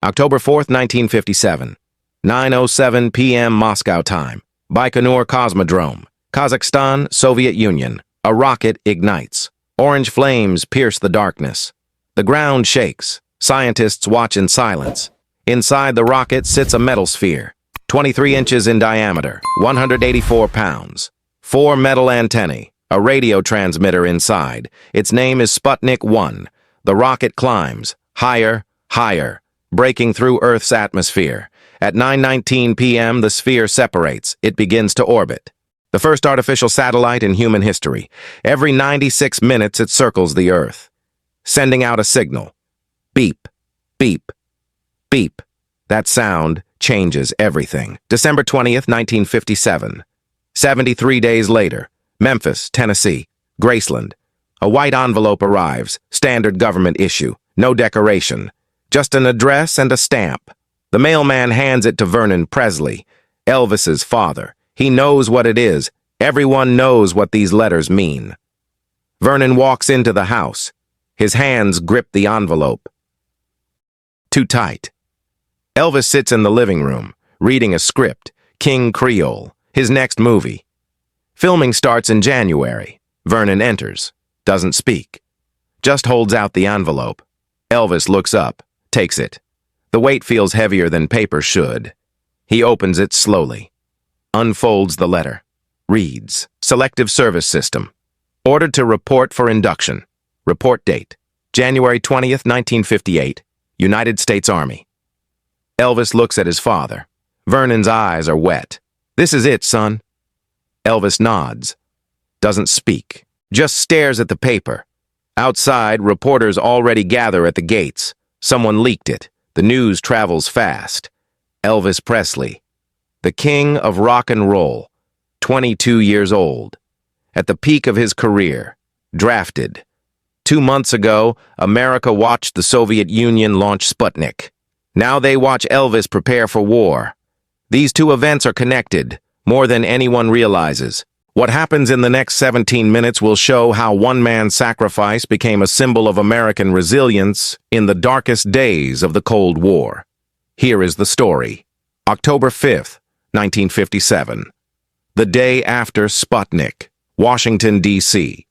October 4th, 1957. 9:07 p.m. Moscow time. Baikonur Cosmodrome. Kazakhstan, Soviet Union. A rocket ignites. Orange flames pierce the darkness. The ground shakes. Scientists watch in silence. Inside the rocket sits a metal sphere, 23 inches in diameter, 184 pounds. 4 metal antennae, a radio transmitter inside. Its name is Sputnik 1. The rocket climbs, higher, higher, breaking through Earth's atmosphere. At 9:19 p.m., the sphere separates. It begins to orbit. The first artificial satellite in human history. Every 96 minutes, it circles the Earth, sending out a signal. Beep, beep, beep. That sound changes everything. December 20th, 1957. 73 days later, Memphis, Tennessee, Graceland. A white envelope arrives, standard government issue, no decoration, just an address and a stamp. The mailman hands it to Vernon Presley, Elvis's father. He knows what it is. Everyone knows what these letters mean. Vernon walks into the house. His hands grip the envelope. Too tight. Elvis sits in the living room, reading a script, King Creole, his next movie. Filming starts in January. Vernon enters, doesn't speak, just holds out the envelope. Elvis looks up, takes it. The weight feels heavier than paper should. He opens it slowly, unfolds the letter, reads, Selective Service System. Ordered to report for induction. Report date, January 20th, 1958, United States Army. Elvis looks at his father. Vernon's eyes are wet. This is it, son. Elvis nods, doesn't speak, just stares at the paper. Outside, reporters already gather at the gates. Someone leaked it. The news travels fast. Elvis Presley, the king of rock and roll, 22 years old, at the peak of his career, drafted. 2 months ago, America watched the Soviet Union launch Sputnik. Now they watch Elvis prepare for war. These two events are connected, more than anyone realizes. What happens in the next 17 minutes will show how one man's sacrifice became a symbol of American resilience in the darkest days of the Cold War. Here is the story. October 5th, 1957. The day after Sputnik, Washington, D.C.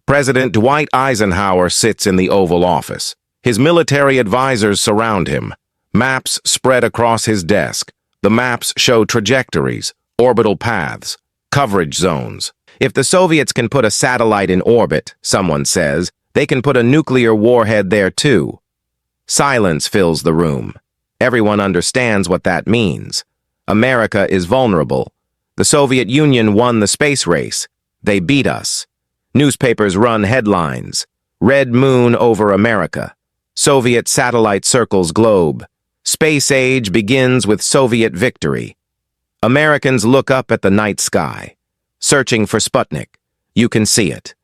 President Dwight Eisenhower sits in the Oval Office. His military advisors surround him. Maps spread across his desk. The maps show trajectories, orbital paths, coverage zones. If the Soviets can put a satellite in orbit, someone says, they can put a nuclear warhead there too. Silence fills the room. Everyone understands what that means. America is vulnerable. The Soviet Union won the space race. They beat us. Newspapers run headlines. Red moon over America. Soviet satellite circles globe. Space age begins with Soviet victory. Americans look up at the night sky, searching for Sputnik. You can see it.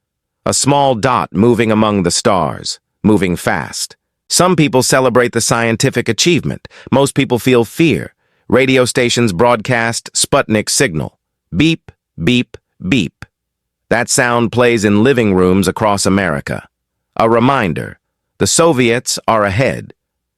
A small dot moving among the stars, moving fast. Some people celebrate the scientific achievement. Most people feel fear. Radio stations broadcast Sputnik signal. Beep, beep, beep. That sound plays in living rooms across America. A reminder, the Soviets are ahead.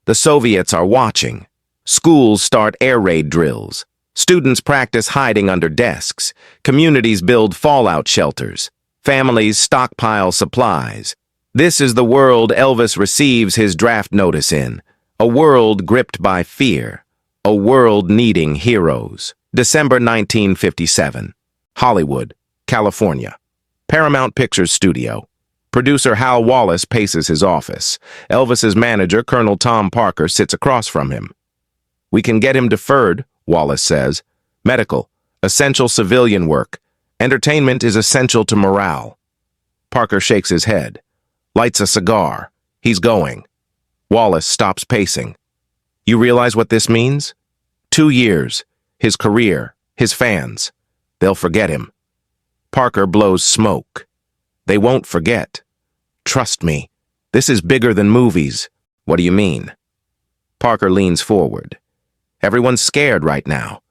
The Soviets are watching. Schools start air raid drills. Students practice hiding under desks. Communities build fallout shelters. Families stockpile supplies. This is the world Elvis receives his draft notice in. A world gripped by fear. A world needing heroes. December 1957. Hollywood, California. Paramount Pictures Studio. Producer Hal Wallace paces his office. Elvis's manager, Colonel Tom Parker, sits across from him. We can get him deferred, Wallace says. Medical, essential civilian work. Entertainment is essential to morale. Parker shakes his head, lights a cigar. He's going. Wallace stops pacing. You realize what this means? 2 years, his career, his fans. They'll forget him. Parker blows smoke. They won't forget. Trust me, this is bigger than movies. What do you mean? Parker leans forward. Everyone's scared right now.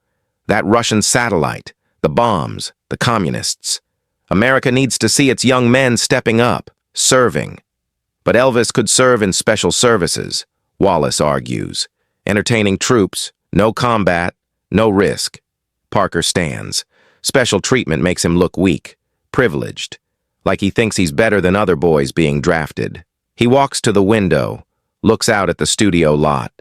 That Russian satellite, the bombs, the communists. America needs to see its young men stepping up, serving. But Elvis could serve in special services, Wallace argues. Entertaining troops, no combat, no risk. Parker stands. Special treatment makes him look weak, privileged, like he thinks he's better than other boys being drafted. He walks to the window, looks out at the studio lot.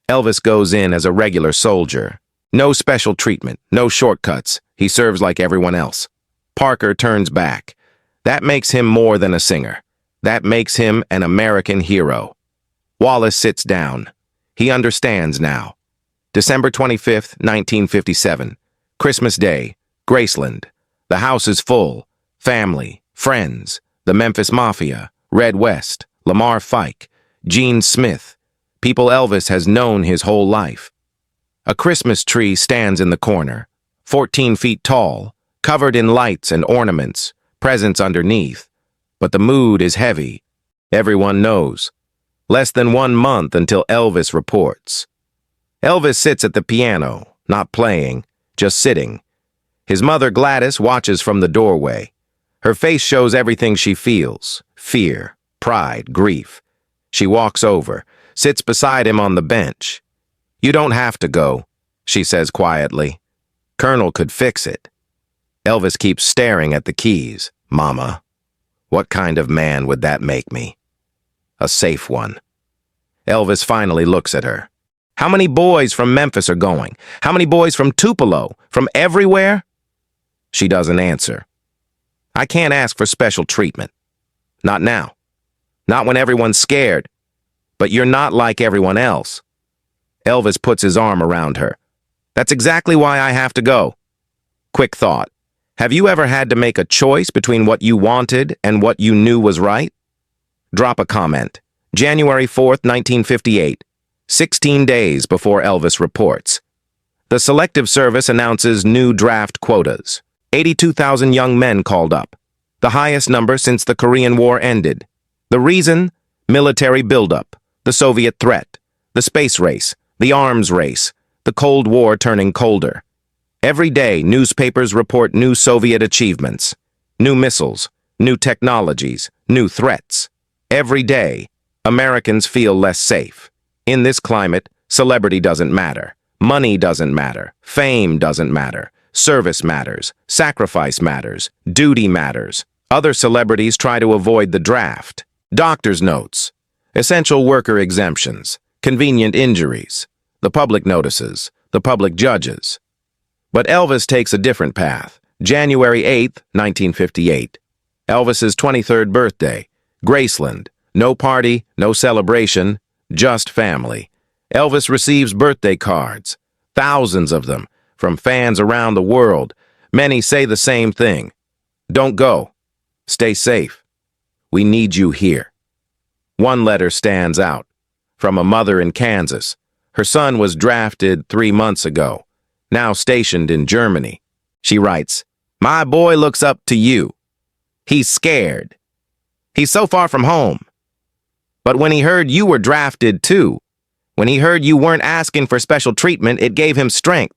Elvis goes in as a regular soldier. No special treatment, no shortcuts. He serves like everyone else. Parker turns back. That makes him more than a singer. That makes him an American hero. Wallace sits down. He understands now. December 25th, 1957. Christmas Day. Graceland. The house is full. Family, friends, the Memphis Mafia, Red West, Lamar Fike, Gene Smith. People Elvis has known his whole life. A Christmas tree stands in the corner, 14 feet tall, covered in lights and ornaments, presents underneath. But the mood is heavy. Everyone knows. Less than 1 month until Elvis reports. Elvis sits at the piano, not playing, just sitting. His mother Gladys watches from the doorway. Her face shows everything she feels: fear, pride, grief. She walks over, sits beside him on the bench. "You don't have to go," she says quietly. "Colonel could fix it." Elvis keeps staring at the keys. "Mama, what kind of man would that make me?" "A safe one." Elvis finally looks at her. "How many boys from Memphis are going? How many boys from Tupelo? From everywhere?" She doesn't answer. "I can't ask for special treatment. Not now. Not when everyone's scared. But you're not like everyone else." Elvis puts his arm around her. "That's exactly why I have to go." Quick thought. Have you ever had to make a choice between what you wanted and what you knew was right? Drop a comment. January 4th, 1958. 16 days before Elvis reports. The Selective Service announces new draft quotas. 82,000 young men called up. The highest number since the Korean War ended. The reason? Military buildup, the Soviet threat, the space race, the arms race, the Cold War turning colder. Every day, newspapers report new Soviet achievements, new missiles, new technologies, new threats. Every day, Americans feel less safe. In this climate, celebrity doesn't matter. Money doesn't matter. Fame doesn't matter. Service matters. Sacrifice matters. Duty matters. Other celebrities try to avoid the draft. Doctor's notes. Essential worker exemptions. Convenient injuries. The public notices. The public judges. But Elvis takes a different path. January 8th, 1958. Elvis's 23rd birthday. Graceland. No party, no celebration, just family. Elvis receives birthday cards. Thousands of them, from fans around the world. Many say the same thing. Don't go. Stay safe. We need you here. One letter stands out. From a mother in Kansas. Her son was drafted 3 months ago, now stationed in Germany. She writes, "My boy looks up to you. He's scared. He's so far from home. But when he heard you were drafted too, when he heard you weren't asking for special treatment, it gave him strength.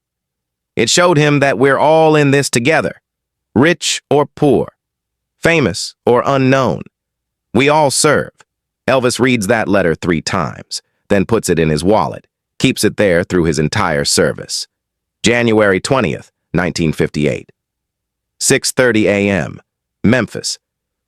It showed him that we're all in this together, rich or poor, famous or unknown. We all serve." Elvis reads that letter 3 times, then puts it in his wallet, keeps it there through his entire service. January 20th, 1958. 6:30 a.m. Memphis.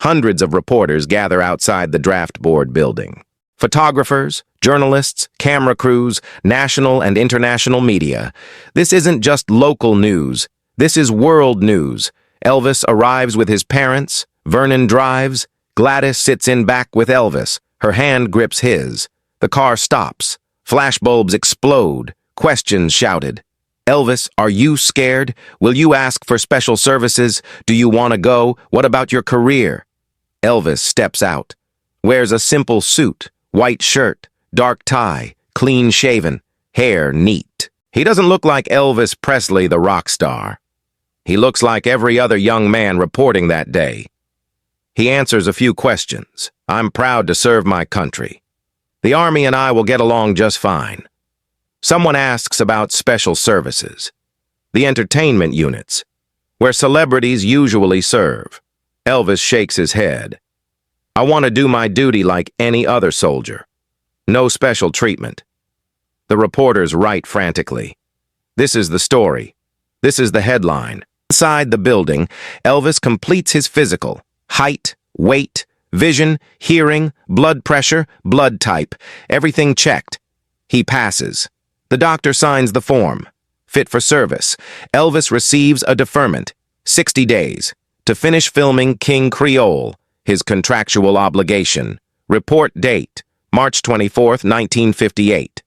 Hundreds of reporters gather outside the draft board building. Photographers, journalists, camera crews, national and international media. This isn't just local news. This is world news. Elvis arrives with his parents. Vernon drives. Gladys sits in back with Elvis. Her hand grips his. The car stops. Flashbulbs explode. Questions shouted. "Elvis, are you scared? Will you ask for special services? Do you want to go? What about your career?" Elvis steps out. Wears a simple suit, white shirt, dark tie, clean-shaven, hair neat. He doesn't look like Elvis Presley, the rock star. He looks like every other young man reporting that day. He answers a few questions. "I'm proud to serve my country. The Army and I will get along just fine." Someone asks about special services, the entertainment units, where celebrities usually serve. Elvis shakes his head. "I want to do my duty like any other soldier. No special treatment." The reporters write frantically. This is the story. This is the headline. Inside the building, Elvis completes his physical. Height, weight, vision, hearing, blood pressure, blood type, everything checked. He passes. The doctor signs the form. Fit for service. Elvis receives a deferment, 60 days, to finish filming King Creole, his contractual obligation. Report date, March 24, 1958.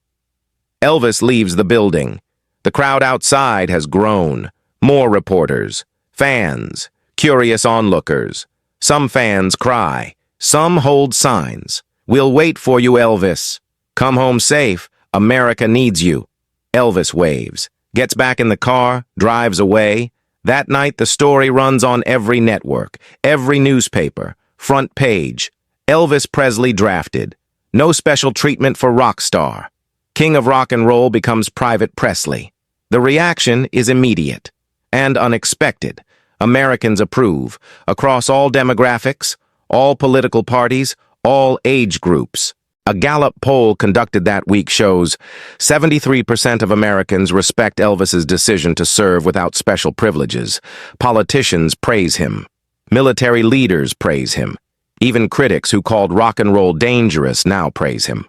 Elvis leaves the building. The crowd outside has grown. More reporters, fans, curious onlookers. Some fans cry. Some hold signs. We'll wait for you, Elvis. Come home safe. America needs you. Elvis waves, gets back in the car, drives away. That night, the story runs on every network, every newspaper, front page. Elvis Presley drafted. No special treatment for rock star. King of rock and roll becomes Private Presley. The reaction is immediate and unexpected. Americans approve, across all demographics, all political parties, all age groups. A Gallup poll conducted that week shows 73% of Americans respect Elvis's decision to serve without special privileges. Politicians praise him. Military leaders praise him. Even critics who called rock and roll dangerous now praise him.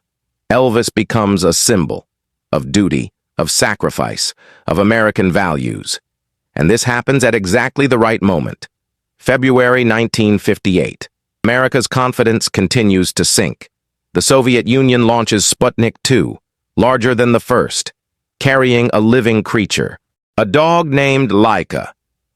Elvis becomes a symbol of duty, of sacrifice, of American values. And this happens at exactly the right moment. February 1958. America's confidence continues to sink. The Soviet Union launches Sputnik 2, larger than the first, carrying a living creature. A dog named Laika.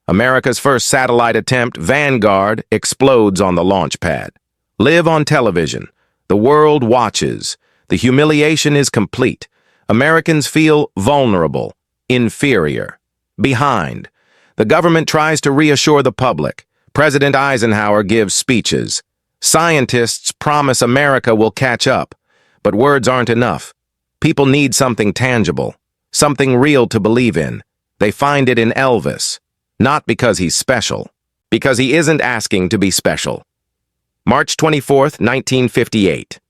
America's first satellite attempt, Vanguard, explodes on the launch pad. Live on television. The world watches. The humiliation is complete. Americans feel vulnerable, inferior, behind. The government tries to reassure the public. President Eisenhower gives speeches. Scientists promise America will catch up, but words aren't enough. People need something tangible, something real to believe in. They find it in Elvis, not because he's special, because he isn't asking to be special. March 24th, 1958.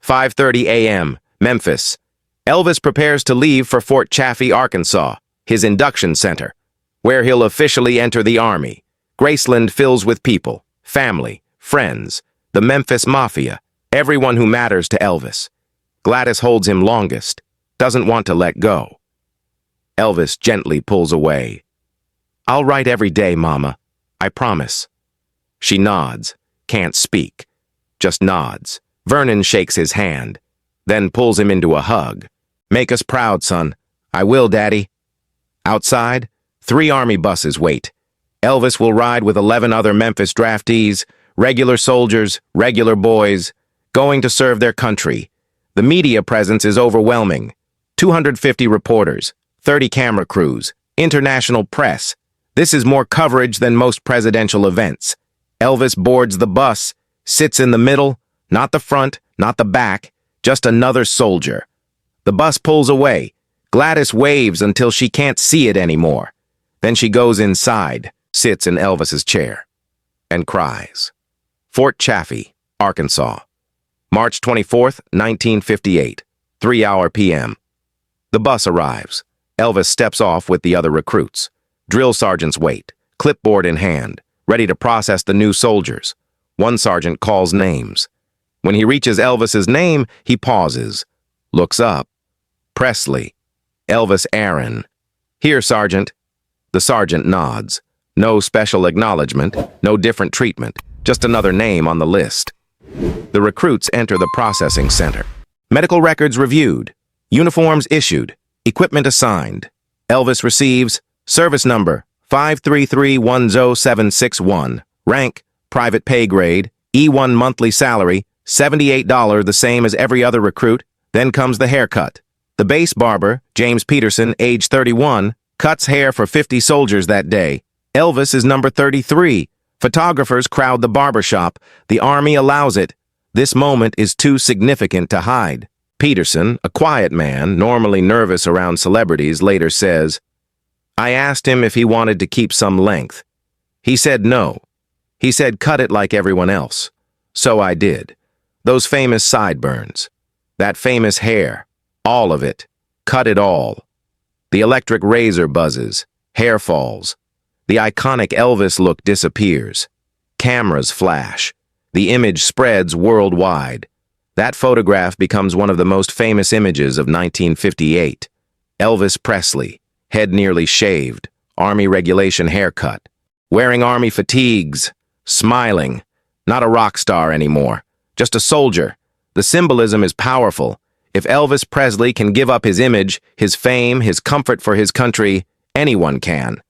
5:30 a.m., Memphis. Elvis prepares to leave for Fort Chaffee, Arkansas, his induction center, where he'll officially enter the Army. Graceland fills with people, family, friends, the Memphis Mafia, everyone who matters to Elvis. Gladys holds him longest, doesn't want to let go. Elvis gently pulls away. I'll write every day, Mama. I promise. She nods, can't speak, just nods. Vernon shakes his hand, then pulls him into a hug. Make us proud, son. I will, Daddy. Outside, 3 Army buses wait. Elvis will ride with 11 other Memphis draftees, regular soldiers, regular boys, going to serve their country. The media presence is overwhelming. 250 reporters, 30 camera crews, international press. This is more coverage than most presidential events. Elvis boards the bus, sits in the middle, not the front, not the back, just another soldier. The bus pulls away. Gladys waves until she can't see it anymore. Then she goes inside, sits in Elvis's chair, and cries. Fort Chaffee, Arkansas. March 24th, 1958, 3 p.m. The bus arrives. Elvis steps off with the other recruits. Drill sergeants wait, clipboard in hand, ready to process the new soldiers. One sergeant calls names. When he reaches Elvis's name, he pauses, looks up. Presley. Elvis Aaron. Here, Sergeant. The sergeant nods. No special acknowledgement, no different treatment, just another name on the list. The recruits enter the processing center. Medical records reviewed. Uniforms issued. Equipment assigned. Elvis receives service number 533-10761. Rank, private pay grade, E1 monthly salary, $78, the same as every other recruit. Then comes the haircut. The base barber, James Peterson, age 31, cuts hair for 50 soldiers that day. Elvis is number 33. Photographers crowd the barbershop. The Army allows it. This moment is too significant to hide. Peterson, a quiet man, normally nervous around celebrities, later says, I asked him if he wanted to keep some length. He said no. He said cut it like everyone else. So I did. Those famous sideburns. That famous hair. All of it. Cut it all. The electric razor buzzes. Hair falls. The iconic Elvis look disappears. Cameras flash. The image spreads worldwide. That photograph becomes one of the most famous images of 1958. Elvis Presley, head nearly shaved, Army regulation haircut, wearing Army fatigues, smiling, not a rock star anymore, just a soldier. The symbolism is powerful. If Elvis Presley can give up his image, his fame, his comfort for his country, anyone can.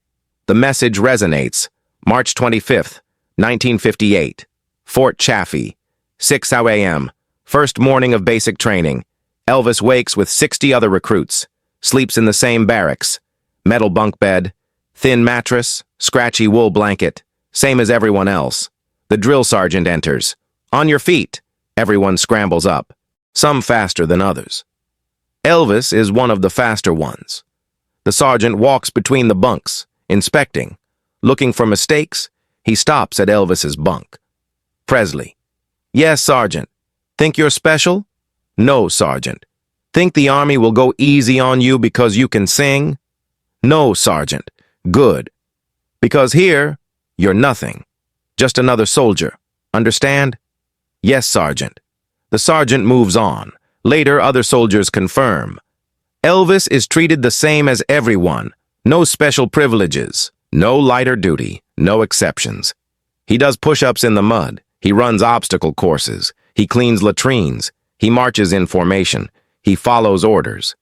The message resonates. March 25th, 1958. Fort Chaffee, 6 a.m., first morning of basic training. Elvis wakes with 60 other recruits, sleeps in the same barracks. Metal bunk bed, thin mattress, scratchy wool blanket, same as everyone else. The drill sergeant enters. On your feet. Everyone scrambles up, some faster than others. Elvis is one of the faster ones. The sergeant walks between the bunks, inspecting. Looking for mistakes, he stops at Elvis's bunk. Presley. Yes, Sergeant. Think you're special? No, Sergeant. Think the Army will go easy on you because you can sing? No, Sergeant. Good. Because here, you're nothing. Just another soldier. Understand? Yes, Sergeant. The sergeant moves on. Later, other soldiers confirm. Elvis is treated the same as everyone. No special privileges. No lighter duty. No exceptions. He does push-ups in the mud. He runs obstacle courses. He cleans latrines. He marches in formation. He follows orders.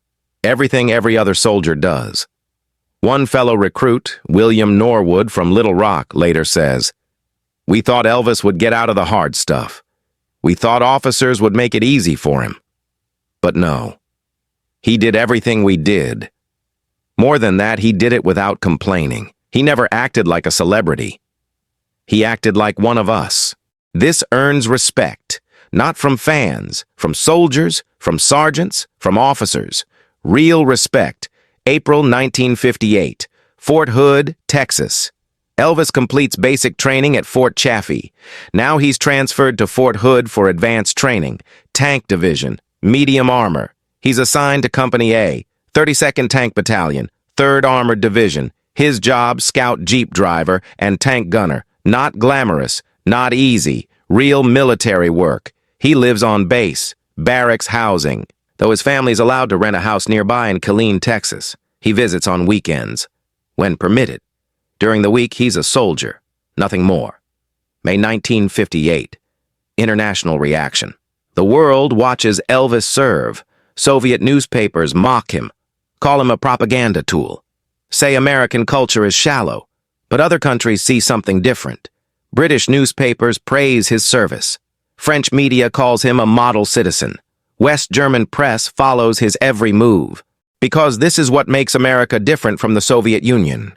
Everything every other soldier does. One fellow recruit, William Norwood from Little Rock, later says, "We thought Elvis would get out of the hard stuff. We thought officers would make it easy for him. But no. He did everything we did. More than that, he did it without complaining. He never acted like a celebrity. He acted like one of us. This earns respect, not from fans, from soldiers, from sergeants, from officers. Real respect. April 1958, Fort Hood, Texas. Elvis completes basic training at Fort Chaffee. Now he's transferred to Fort Hood for advanced training, tank division, medium armor. He's assigned to Company A, 32nd Tank Battalion, 3rd Armored Division. His job, scout jeep driver and tank gunner. Not glamorous, not easy, real military work. He lives on base, barracks housing, though his family's allowed to rent a house nearby in Killeen, Texas. He visits on weekends, when permitted. During the week, he's a soldier, nothing more. May 1958. International reaction. The world watches Elvis serve. Soviet newspapers mock him, call him a propaganda tool, say American culture is shallow, but other countries see something different. British newspapers praise his service. French media calls him a model citizen. West German press follows his every move. Because this is what makes America different from the Soviet Union.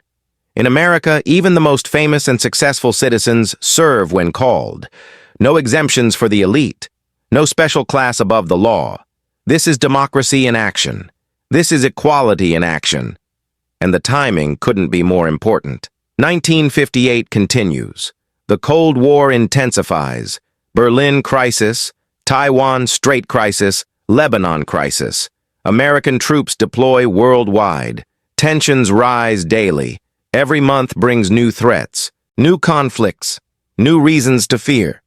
In America, even the most famous and successful citizens serve when called. No exemptions for the elite. No special class above the law. This is democracy in action. This is equality in action. And the timing couldn't be more important. 1958 continues. The Cold War intensifies. Berlin crisis, Taiwan Strait crisis, Lebanon crisis. American troops deploy worldwide. Tensions rise daily. Every month brings new threats, new conflicts, new reasons to fear.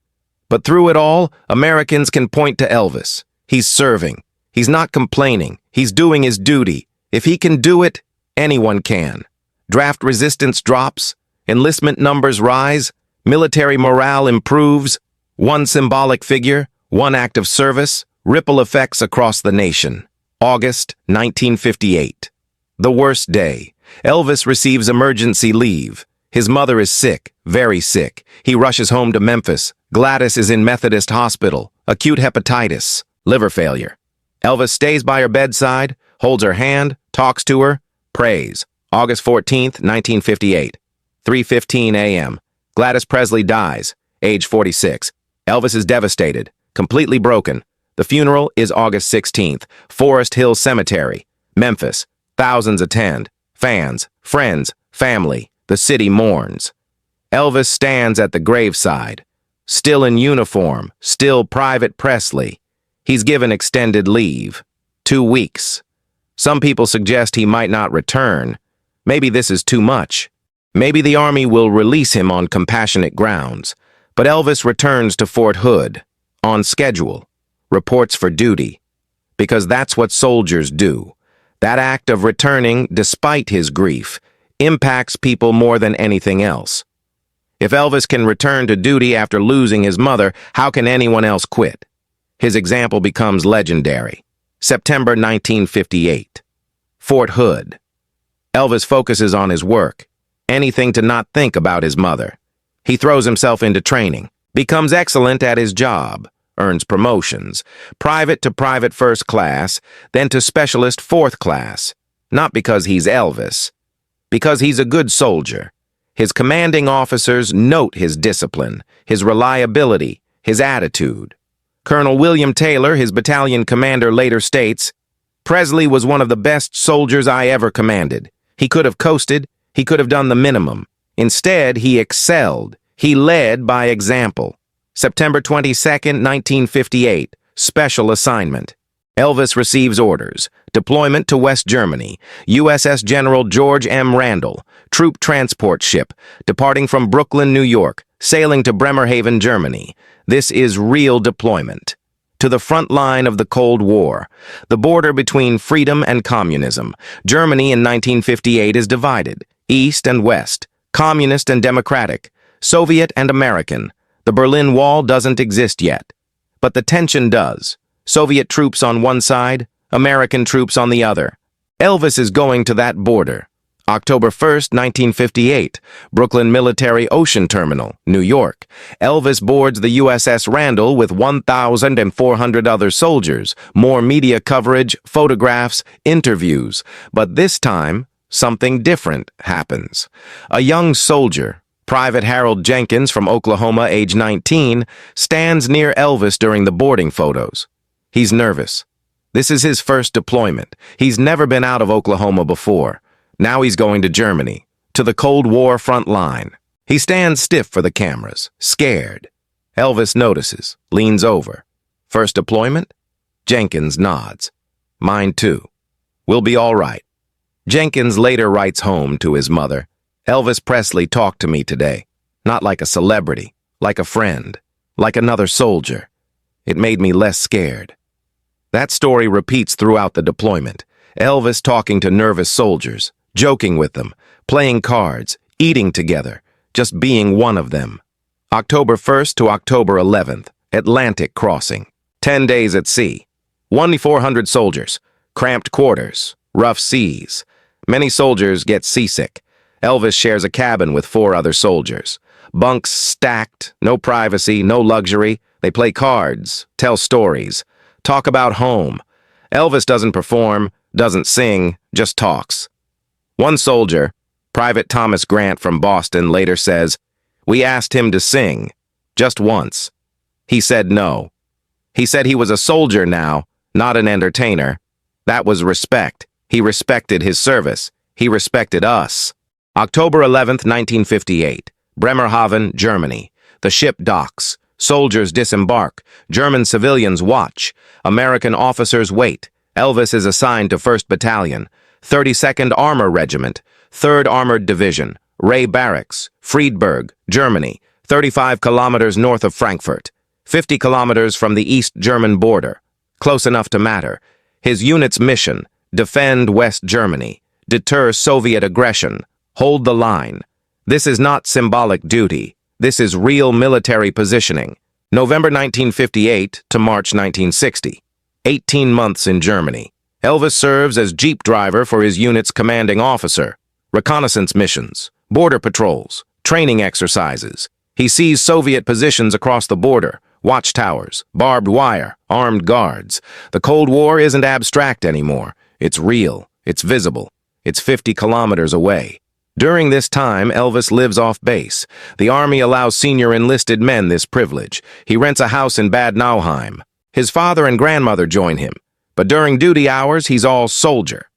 But through it all, Americans can point to Elvis. He's serving. He's not complaining. He's doing his duty. If he can do it, anyone can. Draft resistance drops. Enlistment numbers rise. Military morale improves. One symbolic figure, one act of service, ripple effects across the nation. August 1958. The worst day. Elvis receives emergency leave. His mother is sick, very sick. He rushes home to Memphis. Gladys is in Methodist Hospital. Acute hepatitis, liver failure. Elvis stays by her bedside, holds her hand, talks to her, prays. August 14th, 1958. 3:15 a.m. Gladys Presley dies, age 46. Elvis is devastated, completely broken. The funeral is August 16th, Forest Hill Cemetery, Memphis. Thousands attend. Fans, friends, family. The city mourns. Elvis stands at the graveside. Still in uniform, still Private Presley. He's given extended leave. 2 weeks. Some people suggest he might not return. Maybe this is too much. Maybe the Army will release him on compassionate grounds. But Elvis returns to Fort Hood, on schedule, reports for duty. Because that's what soldiers do. That act of returning, despite his grief, impacts people more than anything else. If Elvis can return to duty after losing his mother, how can anyone else quit? His example becomes legendary. September 1958. Fort Hood. Elvis focuses on his work. Anything to not think about his mother. He throws himself into training, becomes excellent at his job, earns promotions, private to private first class, then to specialist fourth class. Not because he's Elvis, because he's a good soldier. His commanding officers note his discipline, his reliability, his attitude. Colonel William Taylor, his battalion commander, later states, "Presley was one of the best soldiers I ever commanded. He could have coasted, he could have done the minimum. Instead, he excelled. He led by example." September 22, 1958, special assignment. Elvis receives orders. Deployment to West Germany. USS General George M. Randall, troop transport ship, departing from Brooklyn, New York, sailing to Bremerhaven, Germany. This is real deployment. To the front line of the Cold War, the border between freedom and communism. Germany in 1958 is divided, East and West, Communist and Democratic, Soviet and American. The Berlin Wall doesn't exist yet, but the tension does. Soviet troops on one side, American troops on the other. Elvis is going to that border. October 1st, 1958, Brooklyn Military Ocean Terminal, New York. Elvis boards the USS Randall with 1,400 other soldiers. More media coverage, photographs, interviews. But this time, something different happens. A young soldier, Private Harold Jenkins from Oklahoma, age 19, stands near Elvis during the boarding photos. He's nervous. This is his first deployment. He's never been out of Oklahoma before. Now he's going to Germany, to the Cold War front line. He stands stiff for the cameras, scared. Elvis notices, leans over. First deployment? Jenkins nods. Mine too. We'll be all right. Jenkins later writes home to his mother, "Elvis Presley talked to me today. Not like a celebrity, like a friend, like another soldier. It made me less scared." That story repeats throughout the deployment. Elvis talking to nervous soldiers, joking with them, playing cards, eating together, just being one of them. October 1st to October 11th, Atlantic crossing. 10 days at sea. 1,400 soldiers, cramped quarters, rough seas. Many soldiers get seasick. Elvis shares a cabin with 4 other soldiers. Bunks stacked, no privacy, no luxury. They play cards, tell stories, talk about home. Elvis doesn't perform, doesn't sing, just talks. One soldier, Private Thomas Grant from Boston, later says, "We asked him to sing, just once. He said no. He said he was a soldier now, not an entertainer. That was respect. He respected his service. He respected us." October 11th, 1958, Bremerhaven, Germany. The ship docks. Soldiers disembark. German civilians watch. American officers wait. Elvis is assigned to 1st Battalion, 32nd Armor Regiment, 3rd Armored Division, Ray Barracks, Friedberg, Germany, 35 kilometers north of Frankfurt, 50 kilometers from the East German border. Close enough to matter. His unit's mission: defend West Germany, deter Soviet aggression, hold the line. This is not symbolic duty. This is real military positioning. November 1958 to March 1960. 18 months in Germany. Elvis serves as jeep driver for his unit's commanding officer. Reconnaissance missions, border patrols, training exercises. He sees Soviet positions across the border, watchtowers, barbed wire, armed guards. The Cold War isn't abstract anymore. It's real. It's visible. It's 50 kilometers away. During this time, Elvis lives off base. The Army allows senior enlisted men this privilege. He rents a house in Bad Nauheim. His father and grandmother join him, but during duty hours, he's all soldier.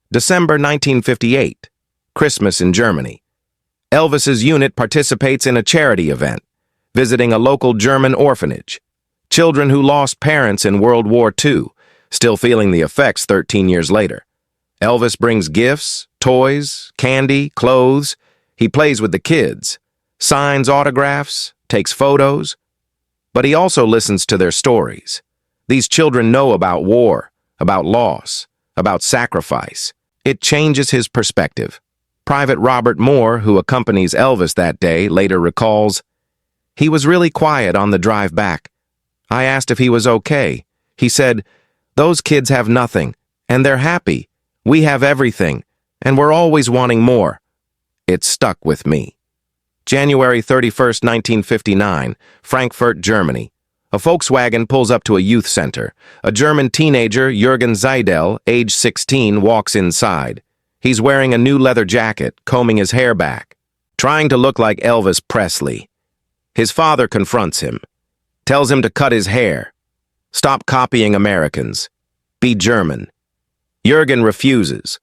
December 1958, Christmas in Germany. Elvis's unit participates in a charity event, visiting a local German orphanage. Children who lost parents in World War II Still feeling the effects 13 years later. Elvis brings gifts, toys, candy, clothes. He plays with the kids, signs autographs, takes photos. But he also listens to their stories. These children know about war, about loss, about sacrifice. It changes his perspective. Private Robert Moore, who accompanies Elvis that day, later recalls, "He was really quiet on the drive back. I asked if he was okay. He said, 'Those kids have nothing, and they're happy. We have everything, and we're always wanting more.'" It stuck with me. January 31st, 1959, Frankfurt, Germany. A Volkswagen pulls up to a youth center. A German teenager, Jürgen Seidel, age 16, walks inside. He's wearing a new leather jacket, combing his hair back, trying to look like Elvis Presley. His father confronts him, tells him to cut his hair, stop copying Americans, be German. Jürgen refuses.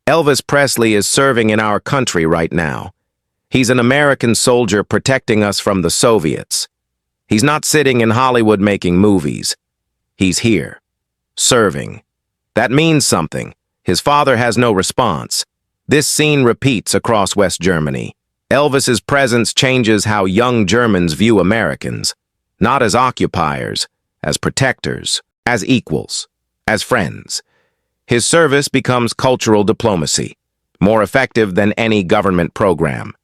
Elvis Presley is serving in our country right now. He's an American soldier protecting us from the Soviets. He's not sitting in Hollywood making movies. He's here, serving. That means something. His father has no response. This scene repeats across West Germany. Elvis's presence changes how young Germans view Americans, not as occupiers, as protectors, as equals, as friends. His service becomes cultural diplomacy, more effective than any government program.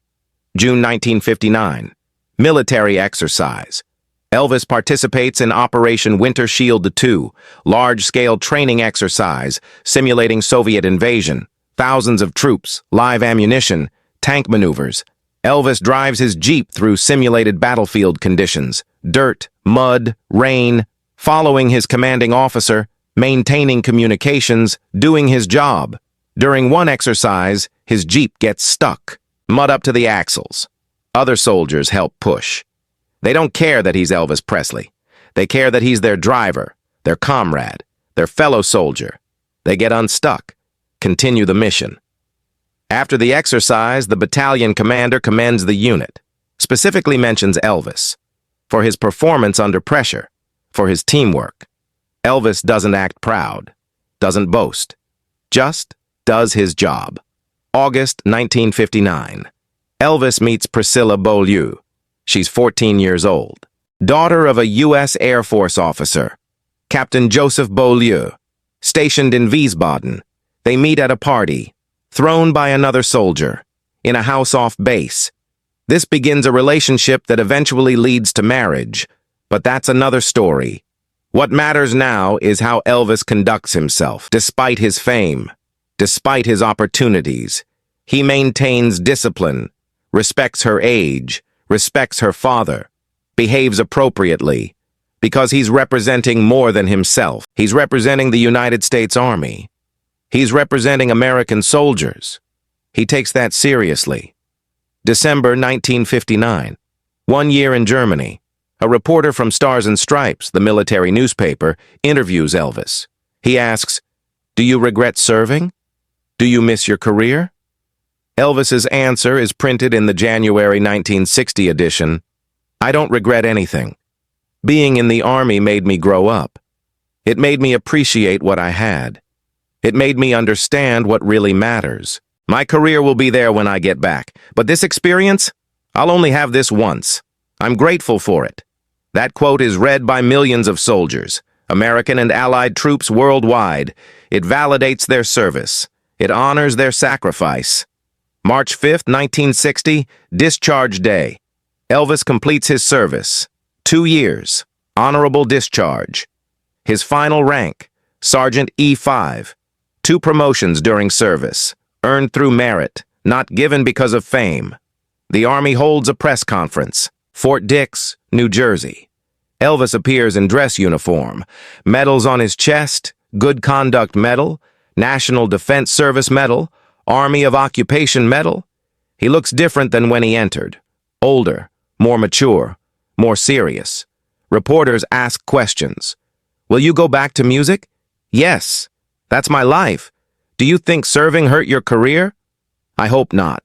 June 1959, military exercise. Elvis participates in Operation Winter Shield II, large-scale training exercise simulating Soviet invasion, thousands of troops, live ammunition, tank maneuvers. Elvis drives his Jeep through simulated battlefield conditions, dirt, mud, rain, following his commanding officer, maintaining communications, doing his job. During one exercise, his Jeep gets stuck, mud up to the axles. Other soldiers help push. They don't care that he's Elvis Presley. They care that he's their driver, their comrade, their fellow soldier. They get unstuck, continue the mission. After the exercise, the battalion commander commends the unit, specifically mentions Elvis, for his performance under pressure, for his teamwork. Elvis doesn't act proud, doesn't boast, just does his job. August 1959. Elvis meets Priscilla Beaulieu. She's 14 years old, daughter of a U.S. Air Force officer, Captain Joseph Beaulieu, stationed in Wiesbaden. They meet at a party, thrown by another soldier, in a house off base. This begins a relationship that eventually leads to marriage, but that's another story. What matters now is how Elvis conducts himself, despite his fame, despite his opportunities. He maintains discipline, respects her age, respects her father, behaves appropriately, because he's representing more than himself. He's representing the United States Army. He's representing American soldiers. He takes that seriously. December 1959. 1 year in Germany. A reporter from Stars and Stripes, the military newspaper, interviews Elvis. He asks, "Do you regret serving? Do you miss your career?" Elvis's answer is printed in the January 1960 edition. "I don't regret anything. Being in the Army made me grow up. It made me appreciate what I had. It made me understand what really matters. My career will be there when I get back, but this experience, I'll only have this once. I'm grateful for it." That quote is read by millions of soldiers, American and Allied troops worldwide. It validates their service. It honors their sacrifice. March 5th, 1960, Discharge Day. Elvis completes his service. 2 years. Honorable discharge. His final rank, Sergeant E5. 2 promotions during service. Earned through merit, not given because of fame. The Army holds a press conference. Fort Dix, New Jersey. Elvis appears in dress uniform. Medals on his chest, Good Conduct Medal, National Defense Service Medal, Army of Occupation Medal. He looks different than when he entered. Older, more mature, more serious. Reporters ask questions. "Will you go back to music?" "Yes. That's my life." "Do you think serving hurt your career?" "I hope not.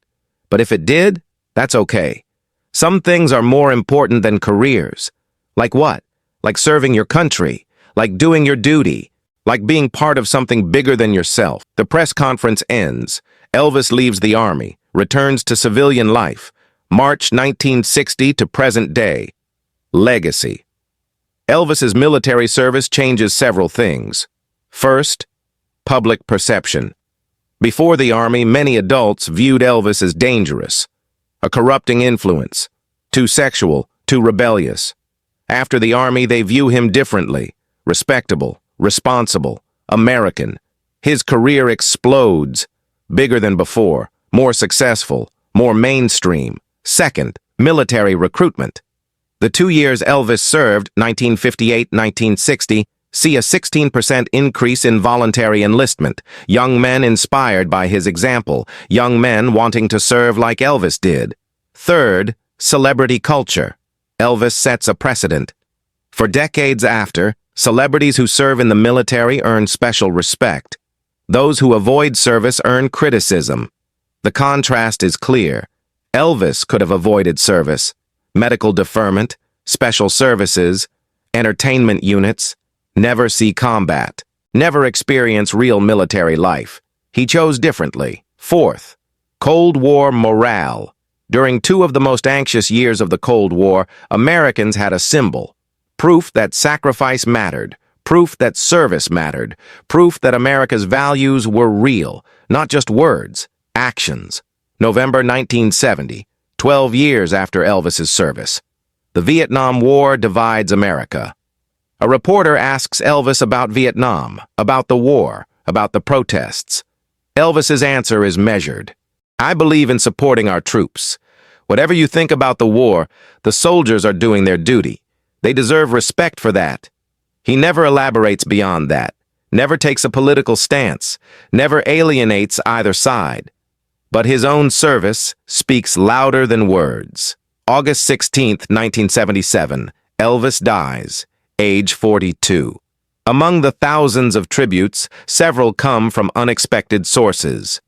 But if it did, that's okay. Some things are more important than careers." "Like what?" "Like serving your country, like doing your duty, like being part of something bigger than yourself. The press conference ends. Elvis leaves the army, returns to civilian life. March 1960 to present day. Legacy. Elvis's military service changes several things. First, public perception. Before the army, many adults viewed Elvis as dangerous, a corrupting influence, too sexual, too rebellious. After the army, they view him differently, respectable, responsible, American. His career explodes, bigger than before, more successful, more mainstream. Second, military recruitment. The 2 years Elvis served, 1958-1960, see a 16% increase in voluntary enlistment, young men inspired by his example, young men wanting to serve like Elvis did. Third, celebrity culture. Elvis sets a precedent. For decades after, celebrities who serve in the military earn special respect. Those who avoid service earn criticism. The contrast is clear. Elvis could have avoided service, medical deferment, special services, entertainment units, never see combat, never experience real military life. He chose differently. Fourth, Cold War morale. During 2 of the most anxious years of the Cold War, Americans had a symbol. Proof that sacrifice mattered, proof that service mattered, proof that America's values were real, not just words, actions. November 1970, 12 years after Elvis's service. The Vietnam War divides America. A reporter asks Elvis about Vietnam, about the war, about the protests. Elvis's answer is measured. I believe in supporting our troops. Whatever you think about the war, the soldiers are doing their duty. They deserve respect for that. He never elaborates beyond that, never takes a political stance, never alienates either side. But his own service speaks louder than words. August 16, 1977, Elvis dies, age 42. Among the thousands of tributes, several come from unexpected sources.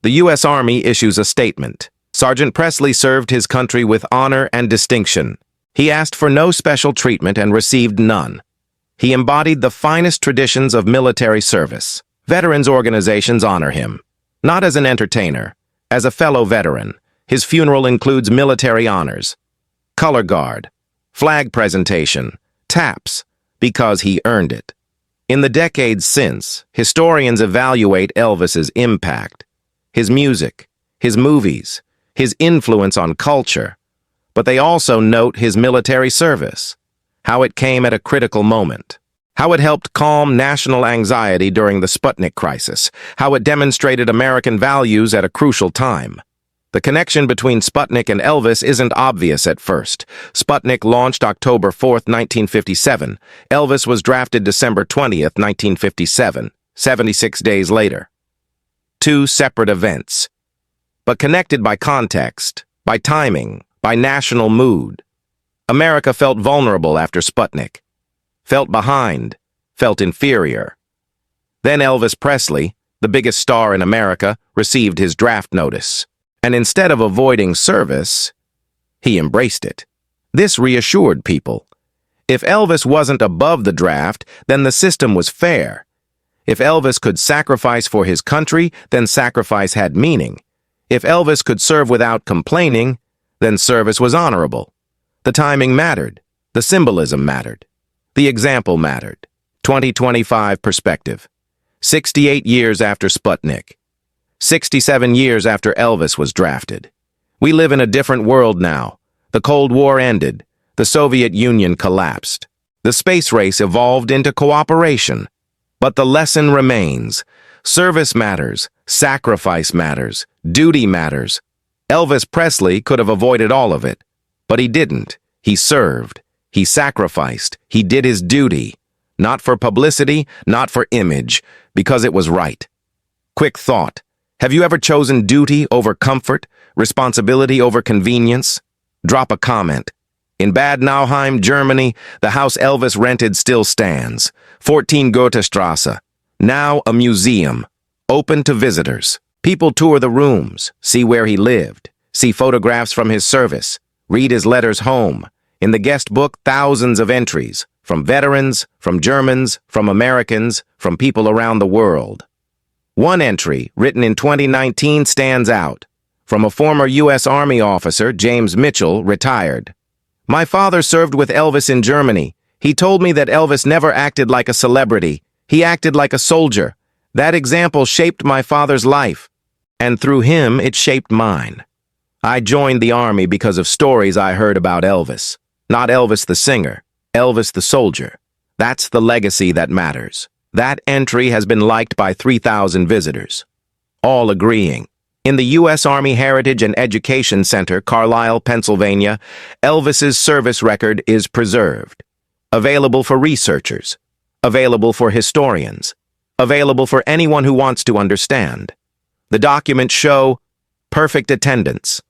The U.S. Army issues a statement. Sergeant Presley served his country with honor and distinction. He asked for no special treatment and received none. He embodied the finest traditions of military service. Veterans organizations honor him, not as an entertainer, as a fellow veteran. His funeral includes military honors, color guard, flag presentation, taps, because he earned it. In the decades since, historians evaluate Elvis's impact, his music, his movies, his influence on culture, but they also note his military service, how it came at a critical moment, how it helped calm national anxiety during the Sputnik crisis, how it demonstrated American values at a crucial time. The connection between Sputnik and Elvis isn't obvious at first. Sputnik launched October 4, 1957. Elvis was drafted December 20, 1957, 76 days later. 2 separate events, but connected by context, by timing, by national mood. America felt vulnerable after Sputnik, felt behind, felt inferior. Then Elvis Presley, the biggest star in America, received his draft notice. And instead of avoiding service, he embraced it. This reassured people. If Elvis wasn't above the draft, then the system was fair. If Elvis could sacrifice for his country, then sacrifice had meaning. If Elvis could serve without complaining, then service was honorable. The timing mattered. The symbolism mattered. The example mattered. 2025 perspective. 68 years after Sputnik. 67 years after Elvis was drafted. We live in a different world now. The Cold War ended. The Soviet Union collapsed. The space race evolved into cooperation. But the lesson remains. Service matters. Sacrifice matters. Duty matters. Elvis Presley could have avoided all of it. But he didn't. He served. He sacrificed. He did his duty. Not for publicity, not for image, because it was right. Quick thought. Have you ever chosen duty over comfort, responsibility over convenience? Drop a comment. In Bad Nauheim, Germany, the house Elvis rented still stands. 14 Goethestrasse. Now a museum. Open to visitors. People tour the rooms, see where he lived, see photographs from his service, read his letters home, In the guest book, thousands of entries, from veterans, from Germans, from Americans, from people around the world. One entry, written in 2019, stands out. From a former U.S. Army officer, James Mitchell, retired. My father served with Elvis in Germany. He told me that Elvis never acted like a celebrity. He acted like a soldier. That example shaped my father's life, and through him, it shaped mine. I joined the Army because of stories I heard about Elvis. Not Elvis the singer, Elvis the soldier. That's the legacy that matters. That entry has been liked by 3,000 visitors, all agreeing. In the U.S. Army Heritage and Education Center, Carlisle, Pennsylvania, Elvis's service record is preserved. Available for researchers. Available for historians. Available for anyone who wants to understand. The documents show perfect attendance,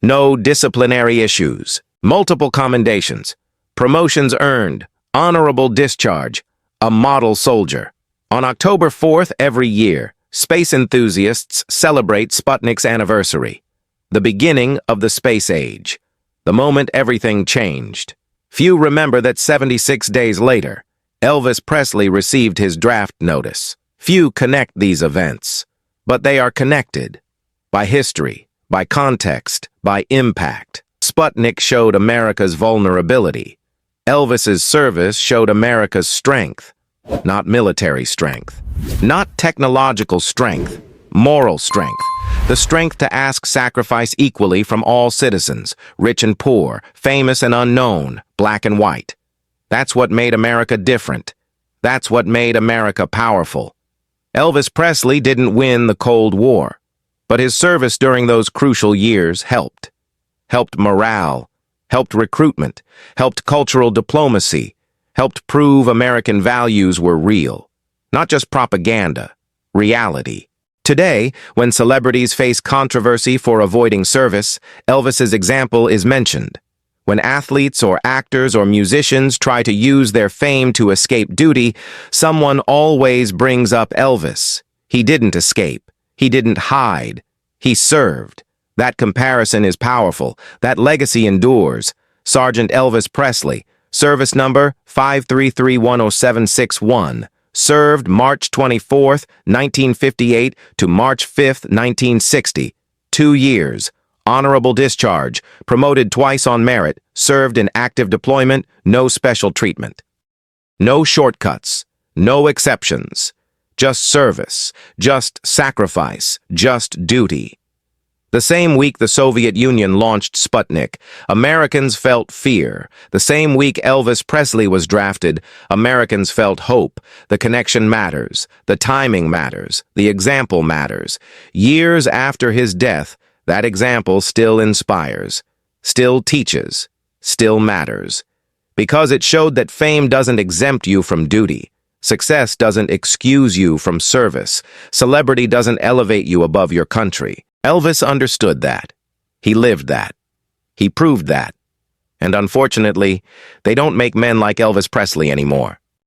no disciplinary issues, multiple commendations, promotions earned, honorable discharge, a model soldier. On October 4th every year, space enthusiasts celebrate Sputnik's anniversary, the beginning of the space age, the moment everything changed. Few remember that 76 days later, Elvis Presley received his draft notice. Few connect these events, but they are connected by history, by context, by impact. Sputnik showed America's vulnerability. Elvis's service showed America's strength, not military strength, not technological strength, moral strength, the strength to ask sacrifice equally from all citizens, rich and poor, famous and unknown, black and white. That's what made America different. That's what made America powerful. Elvis Presley didn't win the Cold War, but his service during those crucial years helped. Helped morale, helped recruitment, helped cultural diplomacy, helped prove American values were real, not just propaganda, reality. Today, when celebrities face controversy for avoiding service, Elvis's example is mentioned. When athletes or actors or musicians try to use their fame to escape duty, someone always brings up Elvis. He didn't escape. He didn't hide. He served. That comparison is powerful. That legacy endures. Sergeant Elvis Presley, service number 533-10761, served March 24, 1958 to March 5, 1960. 2 years. Honorable discharge, promoted twice on merit, served in active deployment, no special treatment. No shortcuts, no exceptions. Just service, just sacrifice, just duty. The same week the Soviet Union launched Sputnik, Americans felt fear. The same week Elvis Presley was drafted, Americans felt hope. The connection matters, the timing matters, the example matters. Years after his death, that example still inspires, still teaches, still matters. Because it showed that fame doesn't exempt you from duty. Success doesn't excuse you from service. Celebrity doesn't elevate you above your country. Elvis understood that. He lived that. He proved that. And unfortunately, they don't make men like Elvis Presley anymore.